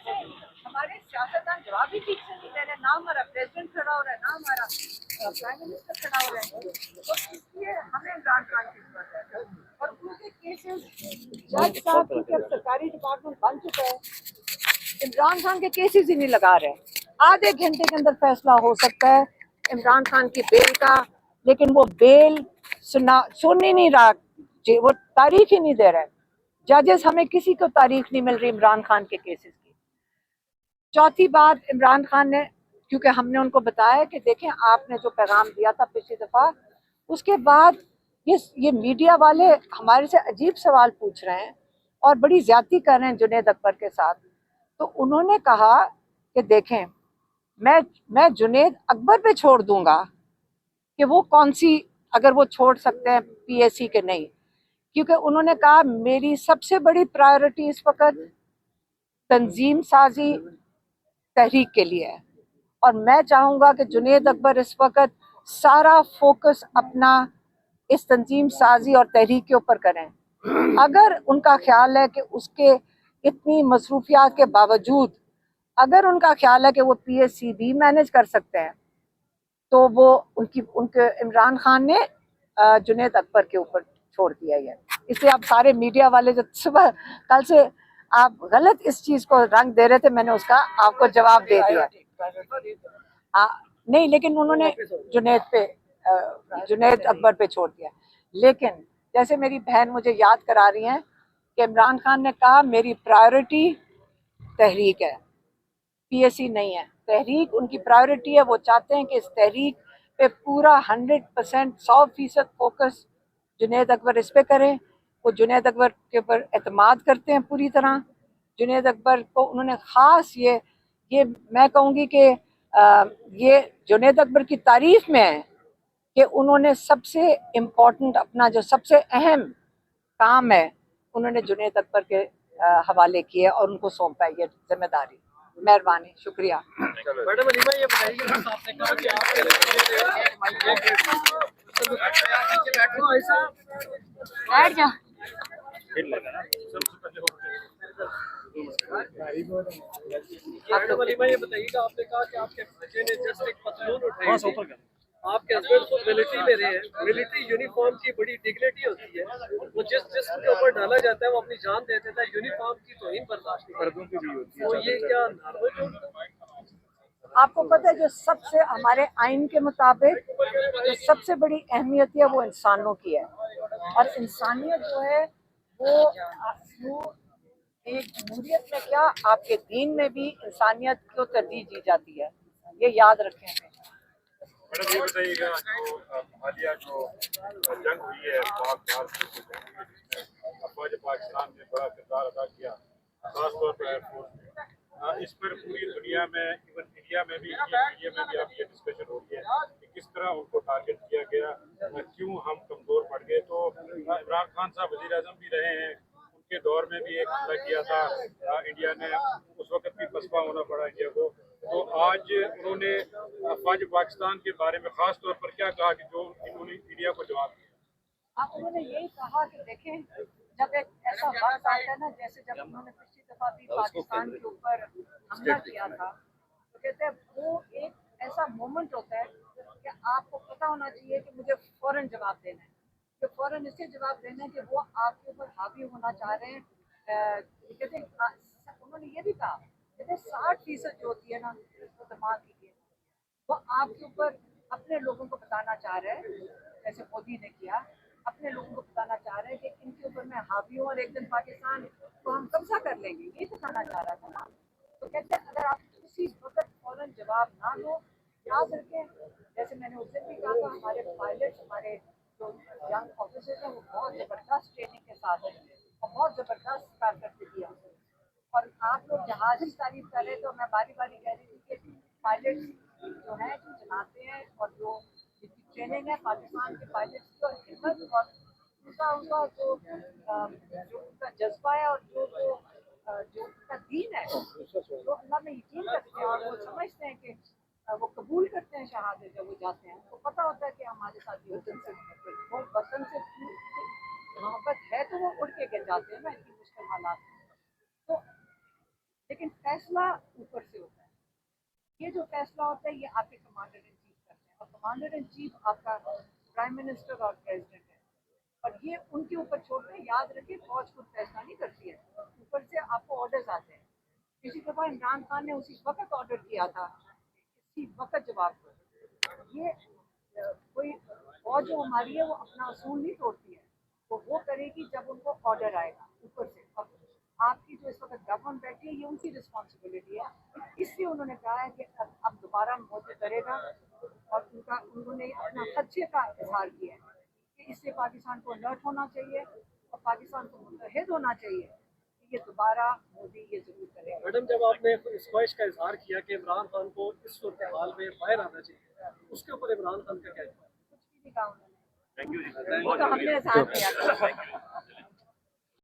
जैसे हमारे सियासतदान जवाब भी ठीक से नहीं दे रहे, ना हमारा प्रेसिडेंट खड़ा हो रहा है, ना हमारा प्राइम मिनिस्टर खड़ा हो रहा है, तो इसलिए हमें इमरान खान की जरूरत है। और उनके केसेस जज साहब की सरकारी डिपार्टमेंट बन चुका है, इमरान खान के केसेस ही नहीं लगा रहे। आधे घंटे के अंदर फैसला हो सकता है इमरान खान की बेल का, लेकिन वो बेल सुन ही नहीं रहा जी, वो तारीख ही नहीं दे रहा है। जजेस, हमें किसी को तारीख नहीं मिल रही इमरान खान के केसेस की। चौथी बात, इमरान खान ने, क्योंकि हमने उनको बताया कि देखें आपने जो पैगाम दिया था पिछली दफ़ा, उसके बाद ये मीडिया वाले हमारे से अजीब सवाल पूछ रहे हैं और बड़ी ज्यादती कर रहे हैं जुनैद अकबर के साथ। तो उन्होंने कहा कि देखें मैं जुनैद अकबर पे छोड़ दूंगा कि वो कौन सी, अगर वो छोड़ सकते हैं पीएसी के नहीं, क्योंकि उन्होंने कहा मेरी सबसे बड़ी प्रायोरिटी इस वक्त तंजीम साजी तहरीक के लिए है और मैं चाहूँगा कि जुनैद अकबर इस वक्त सारा फोकस अपना इस तंजीम साजी और तहरीक के ऊपर करें। अगर उनका ख्याल है कि उसके इतनी मसरूफियात के बावजूद अगर उनका ख्याल है कि वो पीएससी भी मैनेज कर सकते हैं, तो वो उनके इमरान खान ने जुनैद अकबर के ऊपर छोड़ दिया है। इसलिए आप सारे मीडिया वाले जो सुबह कल से आप गलत इस चीज को रंग दे रहे थे, मैंने उसका आपको जवाब दे दिया। नहीं, लेकिन उन्होंने जुनैद अकबर पे छोड़ दिया। लेकिन जैसे मेरी बहन मुझे याद करा रही हैं कि इमरान खान ने कहा मेरी प्रायोरिटी तहरीक है, पीएससी नहीं है। तहरीक उनकी प्रायोरिटी है, वो चाहते हैं कि इस तहरीक पे पूरा 100% 100% फोकस जुनैद अकबर इस पे करें। वो जुनैद अकबर के ऊपर एतमाद करते हैं पूरी तरह। जुनैद अकबर को उन्होंने ख़ास ये मैं कहूँगी कि ये जुनैद अकबर की तारीफ में है कि उन्होंने सबसे इम्पोर्टेंट अपना जो सबसे अहम काम है उन्होंने जुनैद अकबर के हवाले किए और उनको सौंपा ये जिम्मेदारी। मेहरबानी, शुक्रिया। मैडम अलीमा, ये बताइए कि आपने कहा कि बैठ जा। मैडम अलीमा, ये बताइएगा, आपने कहा कि आपके बच्चे ने जस्ट एक पतलून उठाई थी, आपके हस्बैंड को मिलिट्री में रहे हैं। मिलिट्री यूनिफॉर्म की बड़ी डिग्निटी होती है, वो जिस जिस्म के ऊपर डाला जाता है वो अपनी जान दे देता है। यूनिफॉर्म की तौहीन बर्दाश्त नहीं करती, तो ये क्या आपको पता है जो सबसे हमारे आइन के मुताबिक जो सबसे बड़ी अहमियत है वो इंसानों की है, और इंसानियत जो है वो एक जमहूरियत में क्या आपके दीन में भी इंसानियत को तरजीह दी जाती है, ये याद रखें। मैडम ये बताइएगा, जो हालिया जो जंग हुई है पाक भारत की जंग हुई है जिसमें अफवाज पाकिस्तान ने बड़ा किरदार अदा किया, खासतौर पर एयरफोर्स ने, इस पर पूरी दुनिया में इवन इंडिया में भी अब ये डिस्कशन हो रही है कि किस तरह उनको टारगेट किया गया, क्यों हम कमज़ोर पड़ गए। तो इमरान खान साहब वज़ीर आज़म भी रहे हैं, उनके दौर में भी एक हमला किया था इंडिया ने, उस वक्त भी पसपा होना पड़ा इंडिया को। तो आज उन्होंने अफवाज पाकिस्तान के बारे में खास तौर पर क्या कहा कि जो इन्होंने इंडिया को जवाब दिया? आप उन्होंने यही कहा कि देखें जब एक ऐसा वक्त आता है ना, जैसे जब उन्होंने पिछली दफा भी पाकिस्तान के ऊपर हमला किया था, तो कहते हैं वो एक ऐसा मोमेंट होता है कि आपको पता होना चाहिए कि मुझे फौरन जवाब देना है। तो फौरन इससे जवाब देना है कि वो आपके ऊपर हावी होना चाह रहे हैं। कहते उन्होंने ये भी कहा कहते 60% जो होती है ना वो दिमाग की गेम, वो आपके ऊपर अपने लोगों को बताना चाह रहे हैं, जैसे मोदी ने किया, अपने लोगों को बताना चाह रहे हैं कि इनके ऊपर मैं हावी हूँ और एक दिन पाकिस्तान को हम कब्जा कर लेंगे, ये दिखाना चाह रहा था ना। तो कहते हैं अगर आप उसी वक्त फौरन जवाब ना दो, याद रखें जैसे मैंने उस दिन भी कहा था, हमारे पायलट हमारे जो यंग ऑफिसर्स हैं वो बहुत ज़बरदस्त ट्रेनिंग के साथ हैं और बहुत ज़बरदस्त कारकर्दगी है। और आप लोग जहाज की तारीफ कर रहे, तो मैं बारी बारी कह रही थी कि पायलट जो है जो चलाते हैं और जो जिनकी ट्रेनिंग है पाकिस्तान के पायलट की, और हिम्मत और दूसरा उनका जो उनका जज्बा है और जो उनका दीन है, जो अल्लाह में यकीन रखते हैं और वो समझते हैं कि वो कबूल करते हैं शहादत जब वो जाते हैं, तो पता होता है कि हमारे साथ ये वो वतन से मोहब्बत है, तो वो उड़ के गिर जाते हैं ना इतनी मुश्किल हालात में। तो लेकिन फैसला ऊपर से होता है। ये जो फैसला होता है ये आपके कमांडर इन चीफ करते हैं, और कमांडर इन चीफ आपका प्राइम मिनिस्टर और प्रेसिडेंट है, और ये उनके ऊपर छोड़ते हैं। याद रखिए फौज खुद फैसला नहीं करती है, ऊपर से आपको ऑर्डर्स आते हैं। किसी दफा इमरान खान ने उसी वक्त ऑर्डर किया था, इसी वक्त जवाब दो। ये कोई फौज जो हमारी है वो अपना असूल नहीं तोड़ती है, वो करेगी जब उनको ऑर्डर आएगा ऊपर से। और आपकी जो इस वक्त गवर्नमेंट बैठी है ये उनकी रिस्पॉन्सिबिलिटी है, इसलिए उन्होंने कहा है कि अब दोबारा मोदी करेगा, और उन्होंने अपना खदशे का इजहार किया है कि इससे पाकिस्तान को अलर्ट होना चाहिए और पाकिस्तान को मुतहद होना चाहिए कि ये दोबारा मोदी ये जरूर करेगा। मैडम, जब आपने इस ख्वाहिश का इजहार किया कि इमरान खान को इस सूरत हाल में बाहर आना चाहिए, उसके ऊपर इमरान खान का क्या है? कुछ भी नहीं कहा उन्होंने, थैंक यू जी, वो तो हमने इजहार किया था।